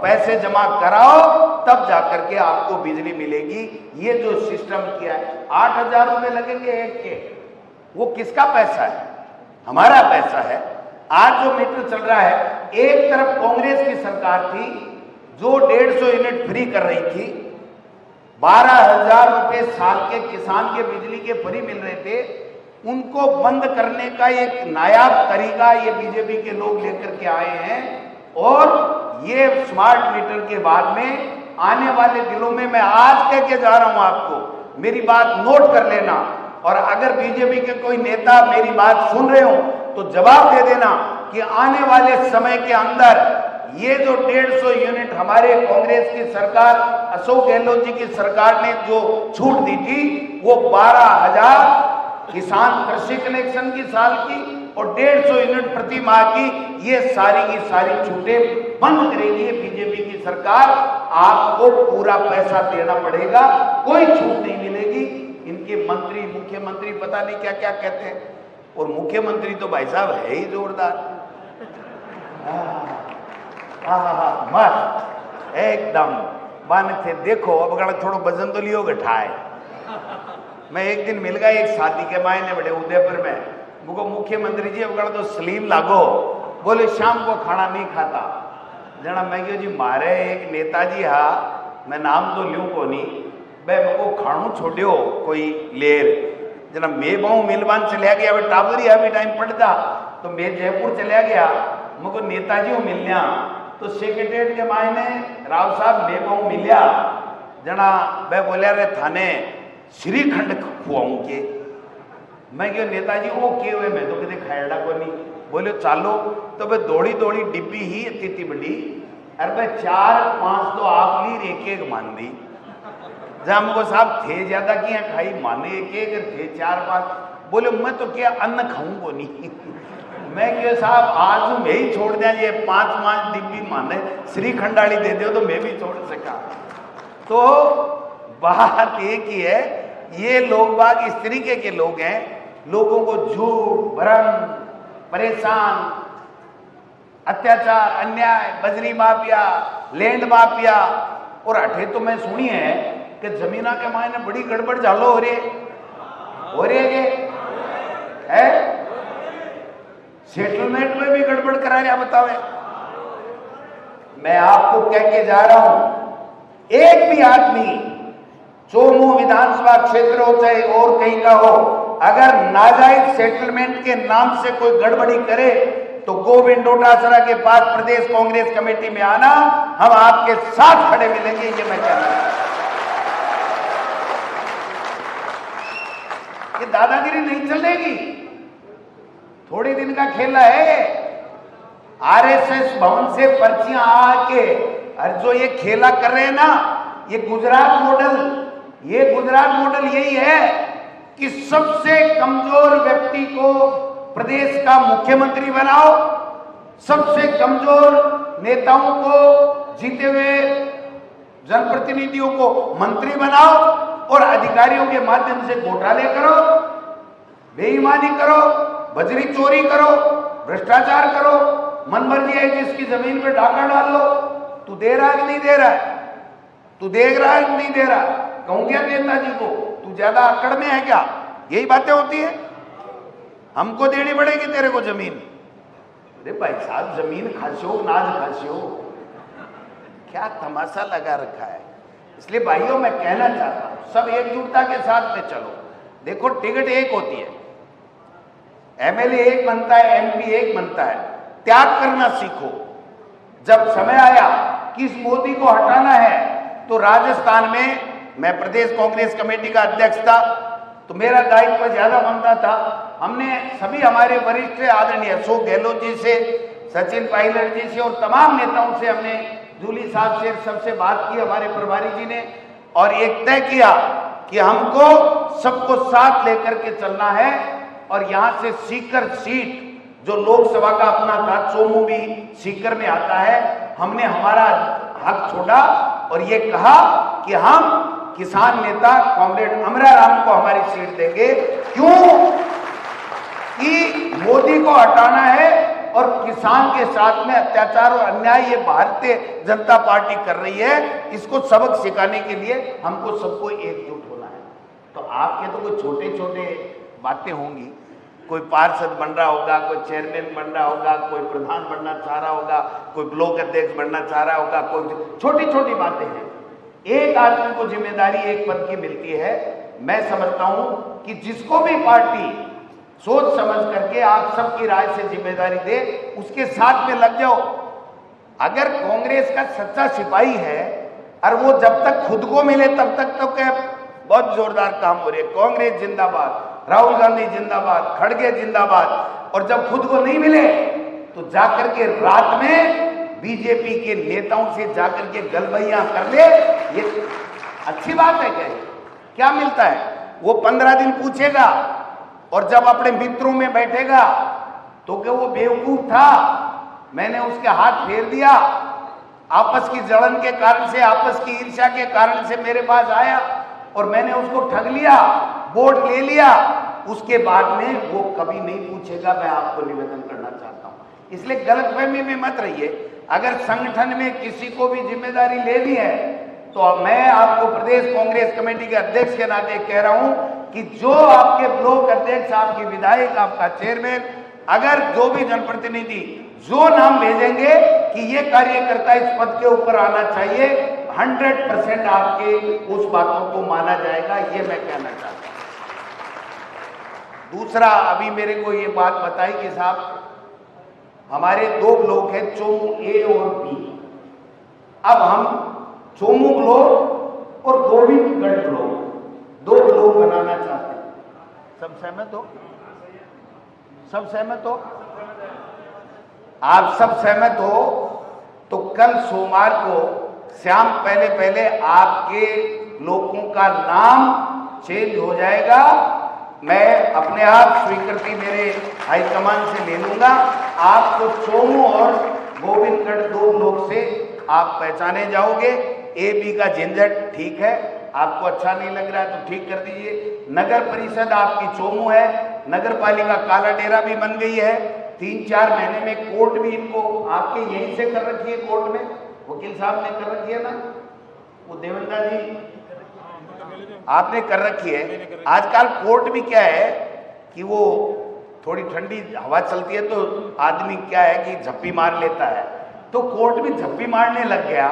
पैसे जमा कराओ, तब जाकर के आपको बिजली मिलेगी। ये जो सिस्टम किया है, 8000 रुपये लगेंगे एक के, वो किसका पैसा है? हमारा पैसा है। आज जो मीटर चल रहा है, एक तरफ कांग्रेस की सरकार थी जो 150 यूनिट फ्री कर रही थी, 12,000 रुपये साल के किसान के बिजली के फ्री मिल रहे थे, उनको बंद करने का एक नायाब तरीका ये बीजेपी के लोग लेकर के आए हैं। और ये स्मार्ट मीटर के बाद में आने वाले दिनों में, मैं आज कह के जा रहा हूं आपको, मेरी बात नोट कर लेना, और अगर बीजेपी के कोई नेता मेरी बात सुन रहे हो तो जवाब दे देना कि आने वाले समय के अंदर ये जो 150 यूनिट हमारे कांग्रेस की सरकार, अशोक गहलोत जी की सरकार ने जो छूट दी थी, वो 12,000 किसान कृषि कनेक्शन की साल की और 150 यूनिट प्रति माह की, ये सारी की सारी छूटें बंद करेगी बीजेपी की सरकार। आपको पूरा पैसा देना पड़ेगा, कोई छूट नहीं मिलेगी। इनके मंत्री, मुख्यमंत्री पता नहीं क्या क्या कहते हैं, और मुख्यमंत्री तो भाई साहब है ही जोरदार, मस्त एकदम बन थे। देखो अब अगर थोड़ा वजन तो लियो गठाए। मैं एक दिन मिल गया एक शादी के मायने बड़े उदयपुर में, मुझको मुख्यमंत्री जी अगर तो सलीम लागो, बोले शाम को खाना नहीं खाता। जना मैं क्यों जी, मारे एक नेताजी हा, मैं नाम तो लूँ को नहीं, भाई मेरे को खाणू छोड़ो कोई लेर। जना मैं बहु मिलवान चलिया गया, टाबरी अभी टाइम पड़ता तो मैं जयपुर चलिया गया, मुझको नेताजी को मिलना, तो सेक्रेटरीट के मायने राव साहब मैं बहु मिलिया। जना मैं बोलिया रे थाने श्रीखंड खुआऊं के, मैं क्यों नेताजी वो के हुए, मैं तो कदे खायड़ा को नहीं। बोले चालो, तो भाई दौड़ी दौड़ी डिब्बी ही इतनी बड़ी, अरे भाई 4-5 तो आप ली, एक एक मान दी। जहाँ मुझको साहब थे ज्यादा किया खाई, माने एक एक थे 4-5। बोले मैं तो क्या अन्न खाऊं को नहीं। मैं क्यों साहब आज मैं ही छोड़ दिया, ये 5-5 डिब्बी माने श्रीखंडाली दे दो तो मैं भी छोड़ सका। तो बात एक ही है, ये लोग बाग इस तरीके के लोग हैं, लोगों को झूठ, भ्रम, परेशान, अत्याचार, अन्याय, बजरी माफिया, लैंड माफिया, और अठे तो मैं सुनी है कि जमीना के मायने बड़ी गड़बड़ झालो हो रही है, सेटलमेंट में भी गड़बड़ करा रहा, बतावे। मैं आपको कह के जा रहा हूं, एक भी आदमी चोमू विधानसभा क्षेत्र हो चाहे और कहीं का हो, अगर नाजायज सेटलमेंट के नाम से कोई गड़बड़ी करे तो गोविंद डोटासरा के पास प्रदेश कांग्रेस कमेटी में आना, हम आपके साथ खड़े मिलेंगे, ये मैं कहता हूं। ये दादागिरी नहीं चलेगी, थोड़ी दिन का खेला है। आरएसएस भवन से पर्चियां आके और जो ये खेला कर रहे हैं ना, ये गुजरात मॉडल यही है कि सबसे कमजोर व्यक्ति को प्रदेश का मुख्यमंत्री बनाओ, सबसे कमजोर नेताओं को, जीते हुए जनप्रतिनिधियों को मंत्री बनाओ, और अधिकारियों के माध्यम से घोटाले करो, बेईमानी करो, बजरी चोरी करो, भ्रष्टाचार करो, मनमर्जी है जिसकी जमीन पे डाका डाल लो। तू दे रहा है कि नहीं दे रहा है? तू देख रहा है कि नहीं दे रहा? कहूं क्या नेताजी को, तू ज्यादा अकड़ में है क्या? यही बातें होती है। हमको देनी पड़ेगी तेरे को जमीन। अरे भाई साहब, जमीन खासियो नाज खासियो, क्या तमाशा लगा रखा है। इसलिए भाइयों मैं कहना चाहता हूं, सब एकजुटता के साथ में चलो। देखो टिकट एक होती है, एमएलए एक बनता है, एमपी एक बनता है। त्याग करना सीखो। जब समय आया कि इस मोदी को हटाना है, तो राजस्थान में मैं प्रदेश कांग्रेस कमेटी का अध्यक्ष था, तो मेरा दायित्व ज्यादा बनता था। हमने सभी हमारे वरिष्ठ आदरणीय अशोक गहलोत जी से, सचिन पायलट जी से और तमाम नेताओं से, हमने जूली साहब से सबसे बात की, हमारे प्रभारी जी ने, और एक तय किया कि हमको सबको साथ लेकर के चलना है। और यहां से सीकर सीट जो लोकसभा का अपना था, चोमू भी सीकर में आता है, हमने हमारा हक छोड़ा और ये कहा कि हम किसान नेता कॉमरेड अमरा राम को हमारी सीट देंगे। क्यों? कि मोदी को हटाना है और किसान के साथ में अत्याचार और अन्याय ये भारतीय जनता पार्टी कर रही है, इसको सबक सिखाने के लिए हमको सबको एकजुट होना है। तो आपके तो कोई छोटे छोटे बातें होंगी, कोई पार्षद बन रहा होगा, कोई चेयरमैन बन रहा होगा, कोई प्रधान बनना चाह रहा होगा, कोई ब्लॉक अध्यक्ष बनना चाह रहा होगा, कोई छोटी छोटी बातें हैं। एक आदमी को जिम्मेदारी एक पद की मिलती है। मैं समझता हूं कि जिसको भी पार्टी सोच समझ करके आप सबकी राय से जिम्मेदारी दे, उसके साथ में लग जाओ। अगर कांग्रेस का सच्चा सिपाही है और वो जब तक खुद को मिले तब तक तो क्या बहुत जोरदार काम हो रहे हैं, कांग्रेस जिंदाबाद, राहुल गांधी जिंदाबाद, खड़गे जिंदाबाद, और जब खुद को नहीं मिले तो जाकर के रात में बीजेपी के नेताओं से जाकर के गलबैयां कर ले, ये अच्छी बात है क्या? क्या मिलता है? वो 15 दिन पूछेगा और जब अपने मित्रों में बैठेगा तो क्या वो बेवकूफ था? मैंने उसके हाथ फेर दिया, आपस की जलन के कारण से, आपस की ईर्ष्या के कारण से मेरे पास आया और मैंने उसको ठग लिया, वोट ले लिया। उसके बाद में वो कभी नहीं पूछेगा। मैं आपको निवेदन करना चाहता हूं, इसलिए गलतफहमी में मत रहिए। अगर संगठन में किसी को भी जिम्मेदारी लेनी है तो मैं आपको प्रदेश कांग्रेस कमेटी के अध्यक्ष के नाते कह रहा हूं कि जो आपके ब्लॉक अध्यक्ष, आपके विधायक, आपका चेयरमैन, अगर जो भी जनप्रतिनिधि जो नाम भेजेंगे कि ये कार्यकर्ता इस पद के ऊपर आना चाहिए, 100% आपके उस बातों को माना जाएगा। ये मैं कहना चाहता हूं। दूसरा, अभी मेरे को ये बात बताई कि साहब हमारे 2 ब्लॉक हैं, चोमू ए और बी। अब हम चोमू ब्लॉक और गोविंदगढ़ ब्लॉक 2 ब्लॉक बनाना चाहते हैं। सब सहमत हो? सब सहमत हो? आप सब सहमत हो तो कल सोमवार को शाम पहले आपके लोगों का नाम चेंज हो जाएगा। मैं अपने आप स्वीकृति मेरे हाईकमान से ले लूंगा। आपको चोमू और गोविंदगढ़ 2 ब्लॉक से आप पहचाने जाओगे। ए बी का झंझट ठीक है, आपको अच्छा नहीं लग रहा है तो ठीक कर दीजिए। नगर परिषद आपकी चोमू है, नगर पालिका काला डेरा भी बन गई है। 3-4 महीने में कोर्ट भी इनको आपके यहीं से कर रखी है, कोर्ट में वकील साहब ने कर रखी है ना, वो देवेंद्र जी आपने कर रखी है। आजकल कोर्ट भी क्या है कि वो थोड़ी ठंडी हवा चलती है तो आदमी क्या है कि झप्पी मार लेता है, तो कोर्ट भी झप्पी मारने लग गया।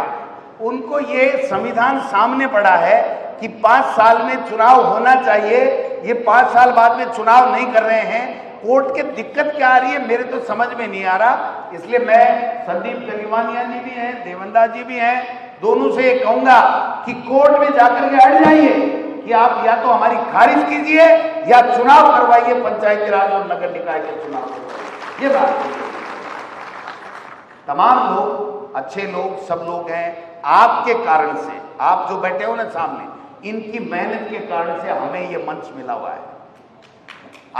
उनको ये संविधान सामने पड़ा है कि 5 साल में चुनाव होना चाहिए, ये 5 साल बाद में चुनाव नहीं कर रहे हैं। कोर्ट के दिक्कत क्या आ रही है मेरे तो समझ में नहीं आ रहा। इसलिए मैं संदीप कलीवानिया जी भी हैं, देवंदा जी भी हैं, दोनों से कहूंगा कि कोर्ट में जाकर के अड़ जाइए कि आप या तो हमारी खारिज कीजिए या चुनाव करवाइए, पंचायती राज और नगर निकाय के चुनाव। ये बात तमाम लोग, अच्छे लोग, सब लोग हैं। आपके कारण से, आप जो बैठे हो ना सामने, इनकी मेहनत के कारण से हमें ये मंच मिला हुआ है।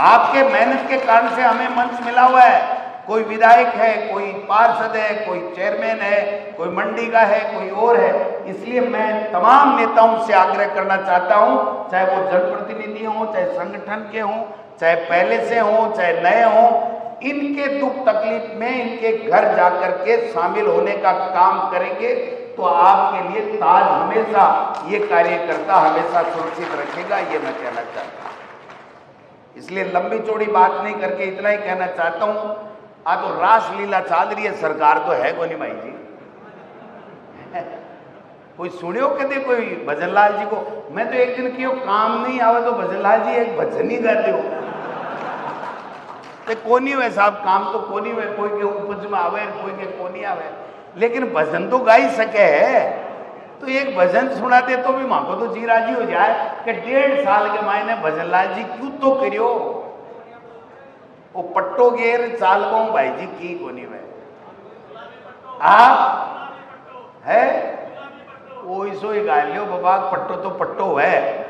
आपके मेहनत के कारण से हमें मंच मिला हुआ है। कोई विधायक है, कोई पार्षद है, कोई चेयरमैन है, कोई मंडी का है, कोई और है। इसलिए मैं तमाम नेताओं से आग्रह करना चाहता हूं, चाहे वो जनप्रतिनिधि हों, चाहे संगठन के हों, चाहे पहले से हों, चाहे नए हों, इनके दुख तकलीफ में इनके घर जाकर के शामिल होने का काम करेंगे तो आपके लिए ताज हमेशा ये कार्यकर्ता हमेशा सुरक्षित रखेगा, ये मैं कहना चाहता हूं। इसलिए लंबी चौड़ी बात नहीं करके इतना ही कहना चाहता हूं, आ तो रासलीला चाल रही है, सरकार तो है कोनी भाई जी। कोई सुनियो कहते कोई भजनलाल जी को, मैं तो एक दिन क्यों काम नहीं आवे तो भजनलाल जी एक भजन ही गाते हो, कोनी हुए साहब, काम तो कोनी हुए, कोई के उपज में आवे, कोई के कोनी आवे, लेकिन भजन तो गा ही सके है। तो एक भजन सुनाते तो भी मां को तो जी राजी हो जाए कि 1.5 साल के मायने भजनलाल जी क्यों तो करियो, वो पट्टो गेर चाल को भाई जी की कोनी में आप है वो इसो ही गा लियो बाबा, पट्टो तो पट्टो है।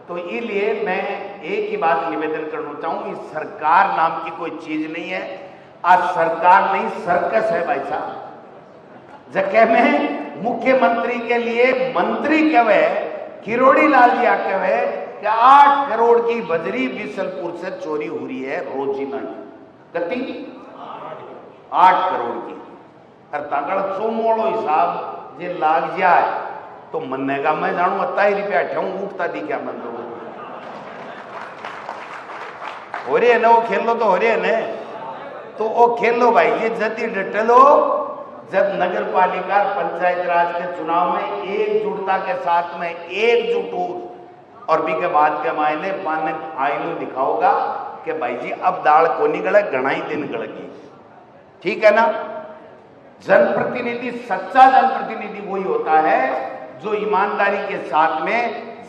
तो इसलिए मैं एक ही बात निवेदन करना चाहूं, इस सरकार नाम की कोई चीज नहीं है। आज सरकार नहीं सर्कस है भाई साहब। जगह में मुख्यमंत्री के लिए मंत्री कहे किरोड़ी लाल जी कहे कि 8 करोड़ की बजरी बिसलपुर से चोरी हो रही है रोजीना, गति 8 करोड़ की। और ताकड़ चोमोड़ो हिसाब जे लाग जाए तो मन्ने का मैं जानू 28 रुपया ठेऊ उठता दी क्या मन हो रही है ना, वो खेल लो तो हो रही है ना, तो वो खेल लो भाई जी। जति डटलो जब नगर पालिका पंचायत राज के चुनाव में एकजुटता के साथ में एकजुट हो और भी के बाद के मायने पाने आईनू दिखाओगा कि भाई जी अब दाल को निकले घना ही दिन गड़गी, ठीक है ना। जनप्रतिनिधि, सच्चा जनप्रतिनिधि वही होता है जो ईमानदारी के साथ में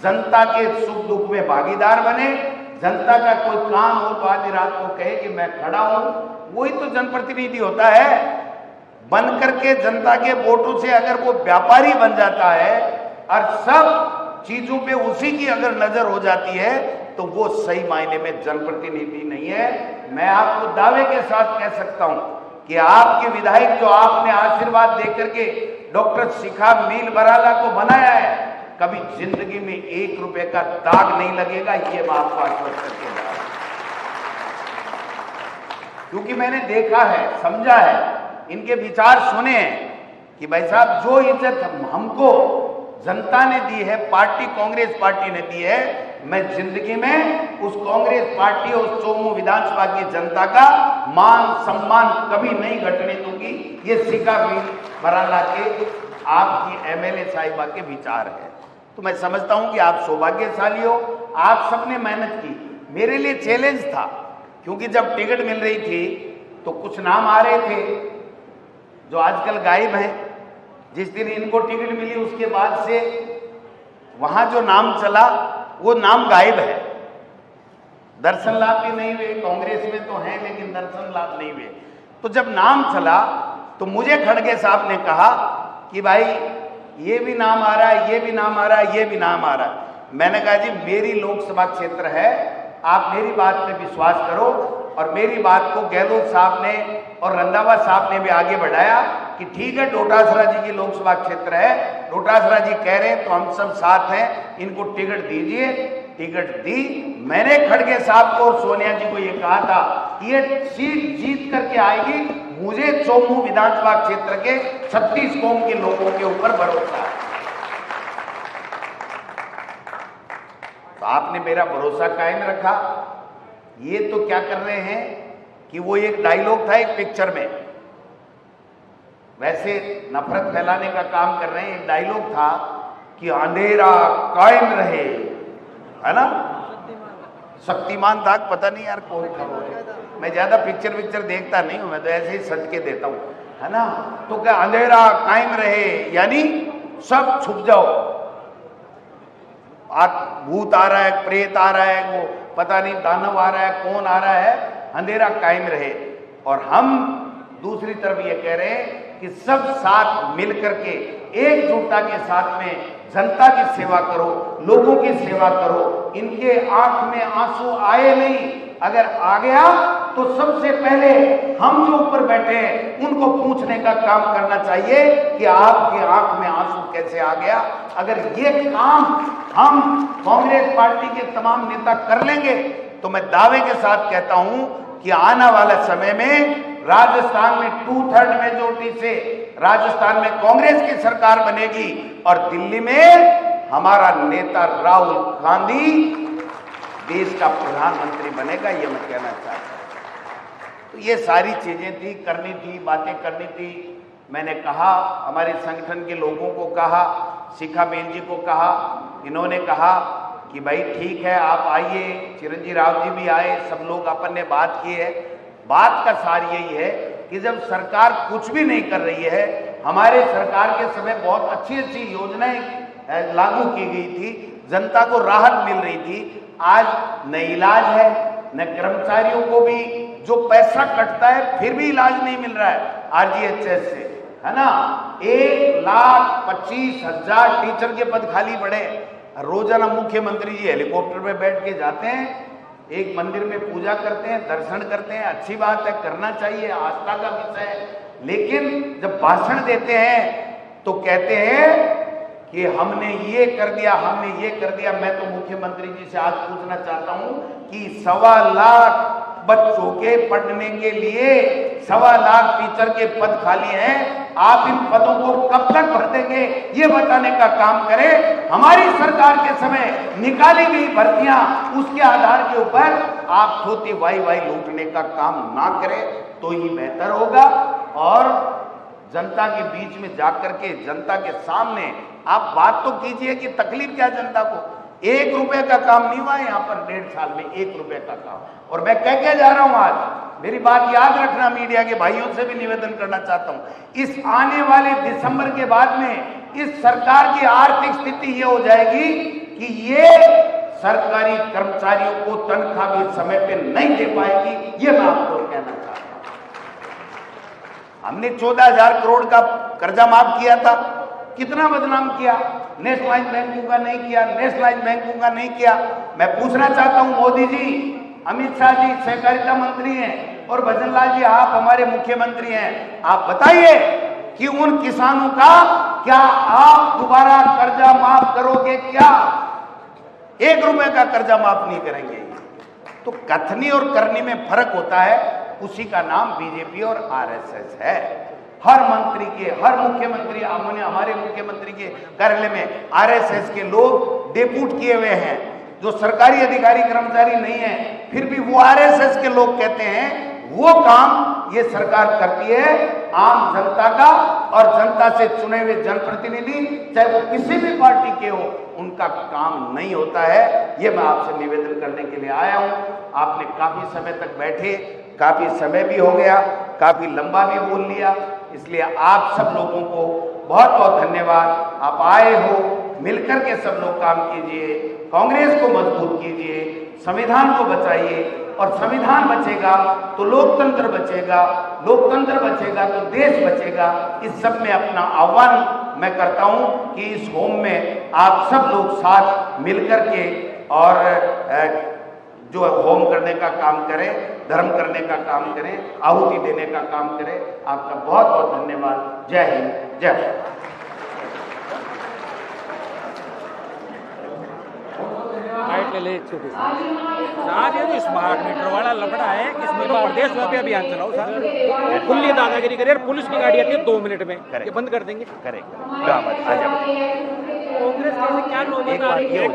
जनता के सुख दुख में भागीदार बने, जनता का कोई काम हो तो आधी रात को कहे कि मैं खड़ा हूं, वही तो जनप्रतिनिधि होता है। बन करके जनता के वोटों से अगर वो व्यापारी बन जाता है और सब चीजों पे उसी की अगर नजर हो जाती है तो वो सही मायने में जनप्रतिनिधि नहीं है। मैं आपको दावे के साथ कह सकता हूं कि आपके विधायक जो आपने आशीर्वाद देकर के डॉक्टर शिखा मील बराला को बनाया है, कभी जिंदगी में 1 रुपए का दाग नहीं लगेगा, ये मैं आपको आश्वस्त करके जा रहा हूं। क्योंकि मैंने देखा है, समझा है, इनके विचार सुने हैं कि भाई साहब जो इज्जत हमको जनता ने दी है, पार्टी कांग्रेस पार्टी ने दी है, मैं जिंदगी में उस कांग्रेस पार्टी और उस चोमू विधानसभा की जनता का मान सम्मान कभी नहीं घटने दूंगी। ये शिखा मील बराला के आपकी एमएलए साहिबा के विचार है। तो मैं समझता हूं कि आप सौभाग्यशाली हो, आप सबने मेहनत की। मेरे लिए चैलेंज था, क्योंकि जब टिकट मिल रही थी तो कुछ नाम आ रहे थे जो आजकल गायब हैं। जिस दिन इनको टिकट मिली उसके बाद से वहां जो नाम चला वो नाम गायब है। दर्शन लाभ भी नहीं हुए, कांग्रेस में तो हैं लेकिन दर्शन लाभ नहीं हुए। तो जब नाम चला तो मुझे खड़गे साहब ने कहा कि भाई ये भी नाम आ रहा है, ये भी नाम आ रहा है, ये भी नाम आ रहा है। मैंने कहा जी मेरी लोकसभा क्षेत्र है, आप मेरी बात पे विश्वास करो। और मेरी बात को गहलोत साहब ने और रंधावा साहब ने भी आगे बढ़ाया कि ठीक है डोटासरा जी की लोकसभा क्षेत्र है, डोटासरा जी कह रहे हैं तो हम सब साथ हैं, इनको टिकट दीजिए। टिकट दी। मैंने खड़गे साहब को और सोनिया जी को ये कहा था कि ये सीट जीत करके आएगी, मुझे चोमू विधानसभा क्षेत्र के 36 कौम के लोगों के ऊपर भरोसा है। तो आपने मेरा भरोसा कायम रखा। ये तो क्या कर रहे हैं कि वो एक डायलॉग था एक पिक्चर में, वैसे नफरत फैलाने का काम कर रहे हैं। एक डायलॉग था कि अंधेरा कायम रहे, है ना, शक्तिमान था, पता नहीं यार कौन था वो। मैं ज्यादा पिक्चर देखता नहीं हूं, मैं तो ऐसे ही सट के देता हूं, है ना। तो क्या अंधेरा कायम रहे यानी सब छुप जाओ, भूत आ रहा है, प्रेत आ रहा है, वो पता नहीं दानव आ रहा है, कौन आ रहा है, अंधेरा कायम रहे। और हम दूसरी तरफ ये कह रहे हैं कि सब साथ मिलकर के एकजुटता के साथ में जनता की सेवा करो, लोगों की सेवा करो। इनके आंख में आंसू आए नहीं अगर आ गया तो सबसे पहले हम जो ऊपर बैठे हैं उनको पूछने का काम करना चाहिए कि आपकी आंख में आंसू कैसे आ गया। अगर ये काम हम कांग्रेस पार्टी के तमाम नेता कर लेंगे तो मैं दावे के साथ कहता हूं कि आने वाले समय में राजस्थान में 2/3 मेजोरिटी से राजस्थान में कांग्रेस की सरकार बनेगी और दिल्ली में हमारा नेता राहुल गांधी देश का प्रधानमंत्री बनेगा, ये मैं कहना चाहता हूं। तो ये सारी चीजें थी, करनी थी, बातें करनी थी। मैंने कहा, हमारे संगठन के लोगों को कहा, शिखा बेन जी को कहा, इन्होंने कहा कि भाई ठीक है आप आइए, चिरंजीव राव जी भी आए, सब लोग अपन ने बात की है। बात का सार यही है कि जब सरकार कुछ भी नहीं कर रही है, हमारे सरकार के समय बहुत अच्छी अच्छी योजनाएं लागू की गई थी, जनता को राहत मिल रही थी। आज न इलाज है, न कर्मचारियों को भी जो पैसा कटता है फिर भी इलाज नहीं मिल रहा है RGHS से, है ना। 1,25,000 टीचर के पद खाली पड़े। रोजाना मुख्यमंत्री जी हेलीकॉप्टर में बैठ के जाते हैं, एक मंदिर में पूजा करते हैं, दर्शन करते हैं, अच्छी बात है, करना चाहिए, आस्था का विषय है। लेकिन जब भाषण देते हैं तो कहते हैं कि हमने ये कर दिया, हमने ये कर दिया। मैं तो मुख्यमंत्री जी से आज पूछना चाहता हूं कि 1.25 लाख बच्चों के पढ़ने के लिए 1.25 लाख टीचर के पद खाली हैं, आप इन पदों को कब तक भर देंगे, ये बताने का काम करें। हमारी सरकार के समय निकाली गई भर्तियां, उसके आधार के ऊपर आप धोती वाई लूटने का काम ना करें तो ही बेहतर होगा। और जनता के बीच में जाकर के जनता के सामने आप बात तो कीजिए कि तकलीफ क्या जनता को। 1 रुपए का काम नहीं हुआ यहाँ पर 1.5 साल में, 1 रुपए का काम। और मैं कह के जा रहा हूं, आज मेरी बात याद रखना, मीडिया के भाइयों से भी निवेदन करना चाहता हूं, इस आने वाले दिसंबर के बाद में इस सरकार की आर्थिक स्थिति ये हो जाएगी कि ये सरकारी कर्मचारियों को तनख्वाह भी समय पे नहीं दे पाएगी। ये मैं आपको कहना चाहता हूं। हमने 14,000 करोड़ का कर्जा माफ किया था, कितना बदनाम किया, नेशनलाइज बैंकों का नहीं किया, नेशनलाइज बैंकों का नहीं किया। मैं पूछना चाहता हूं, मोदी जी, अमित शाह जी सहकारिता मंत्री हैं और भजन लाल जी आप हमारे मुख्यमंत्री हैं, आप बताइए कि उन किसानों का क्या आप दोबारा कर्जा माफ करोगे? क्या 1 रुपए का कर्जा माफ नहीं करेंगे? तो कथनी और करनी में फर्क होता है, उसी का नाम बीजेपी और RSS है। हर मंत्री के, हर मुख्यमंत्री, हमारे मुख्यमंत्री के कार्यालय में RSS के लोग डेप्यूट किए हुए हैं, जो सरकारी अधिकारी कर्मचारी नहीं है, फिर भी वो RSS के लोग कहते हैं वो काम ये सरकार करती है आम जनता का, और जनता से चुने हुए जनप्रतिनिधि चाहे वो किसी भी पार्टी के हो, उनका काम नहीं होता है। ये मैं आपसे निवेदन करने के लिए आया हूं। आपने काफी समय तक बैठे, काफी समय भी हो गया, काफी लंबा भी बोल लिया, इसलिए आप सब लोगों को बहुत बहुत धन्यवाद। आप आए हो, मिलकर के सब लोग काम कीजिए, कांग्रेस को मजबूत कीजिए, संविधान को बचाइए, और संविधान बचेगा तो लोकतंत्र बचेगा, लोकतंत्र बचेगा तो देश बचेगा। इस सब में अपना आह्वान मैं करता हूं कि इस होम में आप सब लोग साथ मिलकर के और जो होम करने का काम करें, धर्म करने का काम करें, आहुति देने का काम करें। आपका बहुत बहुत धन्यवाद। जय हिंद, जय भारत। आज ये स्मार्ट मीटर वाला लफड़ा है, इसमें तो प्रदेश व्यापी अभियान चलाओ सर, खुली दादागिरी करे, पुलिस की गाड़ी आती है 2 मिनट में, ये बंद कर देंगे। करेक्ट, कांग्रेस कैसे क्या नौबत आ रही है?